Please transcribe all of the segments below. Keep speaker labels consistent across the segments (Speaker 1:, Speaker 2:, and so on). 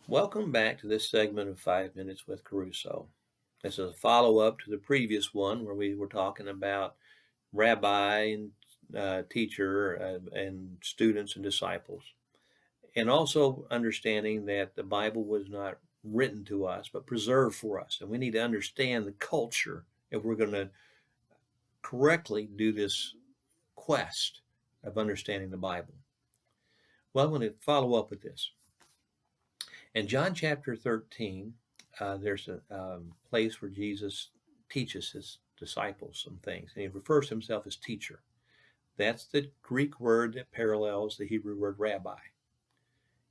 Speaker 1: Welcome back to this segment of 5 Minutes with KeRusso. This is a follow-up to the previous one where we were talking about rabbi and teacher and students and disciples, and also understanding that the Bible was not written to us but preserved for us, and we need to understand the culture if we're going to correctly do this quest of understanding the Bible. Well, I'm going to follow up with this. In John chapter 13, there's a place where Jesus teaches his disciples some things, and he refers to himself as teacher. That's the Greek word that parallels the Hebrew word rabbi.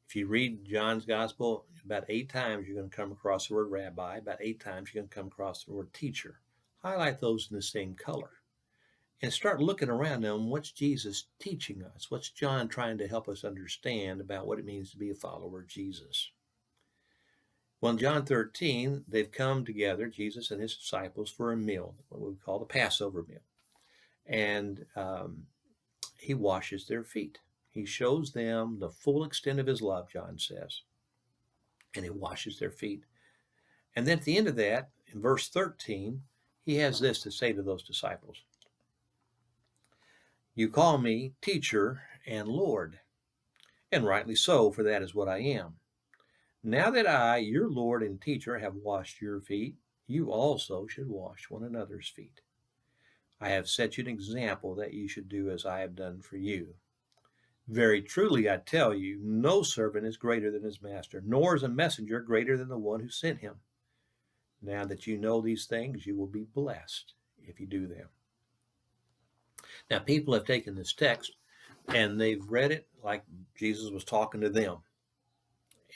Speaker 1: If you read John's gospel, about 8 times you're going to come across the word rabbi, about 8 times you're going to come across the word teacher. Highlight those in the same color. And start looking around them. What's Jesus teaching us? What's John trying to help us understand about what it means to be a follower of Jesus? Well, in John 13, they've come together, Jesus and his disciples, for a meal, what we call the Passover meal. And he washes their feet. He shows them the full extent of his love, John says. And he washes their feet. And then at the end of that, in verse 13, he has this to say to those disciples. You call me teacher and Lord, and rightly so, for that is what I am. Now that I, your Lord and teacher, have washed your feet, you also should wash one another's feet. I have set you an example that you should do as I have done for you. Very truly I tell you, no servant is greater than his master, nor is a messenger greater than the one who sent him. Now that you know these things, you will be blessed if you do them. Now, people have taken this text and they've read it like Jesus was talking to them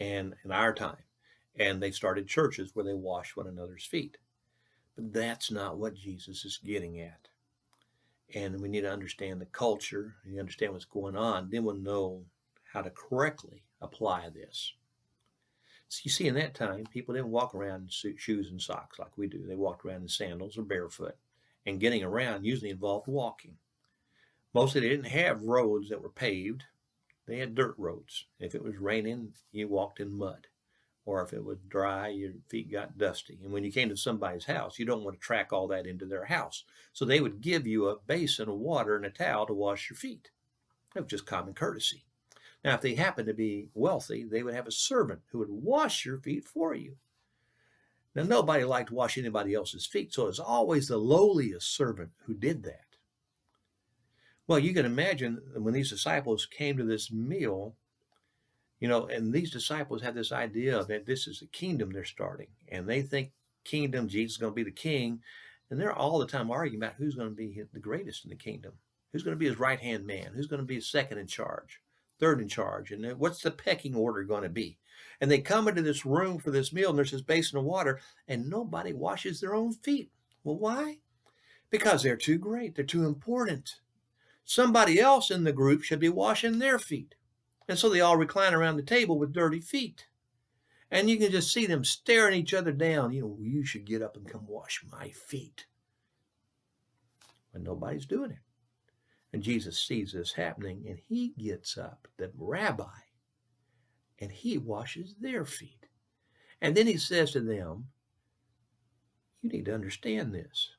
Speaker 1: and in our time. And they started churches where they wash one another's feet. But that's not what Jesus is getting at. And we need to understand the culture, and understand what's going on. Then we'll know how to correctly apply this. So you see, in that time, people didn't walk around in shoes and socks like we do. They walked around in sandals or barefoot. And getting around usually involved walking. Mostly they didn't have roads that were paved. They had dirt roads. If it was raining, you walked in mud. Or if it was dry, your feet got dusty. And when you came to somebody's house, you don't want to track all that into their house. So they would give you a basin of water and a towel to wash your feet. That was just common courtesy. Now, if they happened to be wealthy, they would have a servant who would wash your feet for you. Now, nobody liked to wash anybody else's feet, so it was always the lowliest servant who did that. Well, you can imagine when these disciples came to this meal, and these disciples have this idea that this is a kingdom they're starting, and they think kingdom, Jesus is going to be the king, and they're all the time arguing about who's going to be the greatest in the kingdom, who's going to be his right-hand man, who's going to be second in charge, third in charge, and what's the pecking order going to be. And they come into this room for this meal, and there's this basin of water, and nobody washes their own feet. Well, why? Because they're too great. They're too important. Somebody else in the group should be washing their feet. And so they all recline around the table with dirty feet. And you can just see them staring each other down. You should get up and come wash my feet. But nobody's doing it. And Jesus sees this happening, and he gets up, the rabbi, and he washes their feet. And then he says to them, you need to understand this.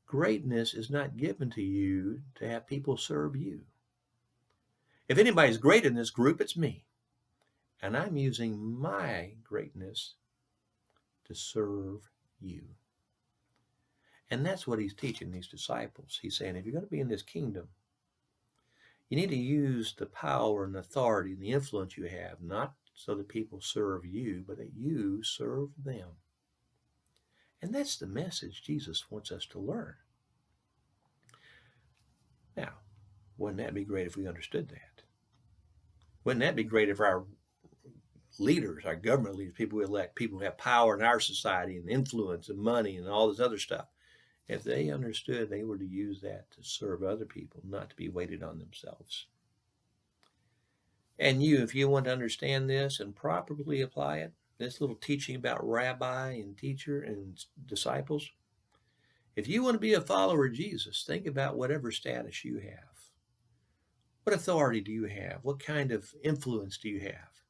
Speaker 1: Greatness is not given to you to have people serve you. If anybody's great in this group, it's me. And I'm using my greatness to serve you. And that's what he's teaching these disciples. He's saying, if you're going to be in this kingdom, you need to use the power and authority and the influence you have, not so that people serve you, but that you serve them. And that's the message Jesus wants us to learn. Now, wouldn't that be great if we understood that? Wouldn't that be great if our leaders, our government leaders, people we elect, people who have power in our society and influence and money and all this other stuff, if they understood they were to use that to serve other people, not to be weighted on themselves. And if you want to understand this and properly apply it, this little teaching about rabbi and teacher and disciples, if you want to be a follower of Jesus, think about whatever status you have. What authority do you have? What kind of influence do you have?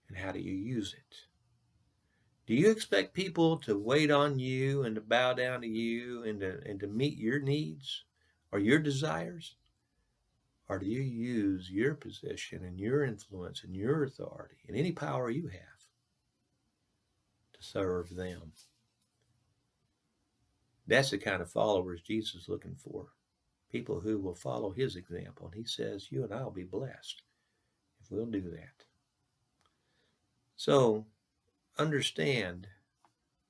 Speaker 1: And how do you use it? Do you expect people to wait on you and to bow down to you and to meet your needs or your desires? Or do you use your position and your influence and your authority and any power you have to serve them? That's the kind of followers Jesus is looking for. People who will follow his example. And he says, you and I will be blessed if we'll do that. So understand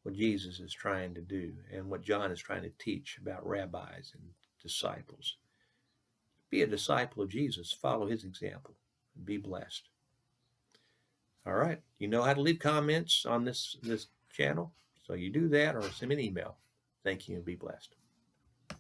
Speaker 1: what Jesus is trying to do and what John is trying to teach about rabbis and disciples. Be a disciple of Jesus. Follow his example and be blessed. All right. You know how to leave comments on this channel. So you do that or send me an email. Thank you and be blessed.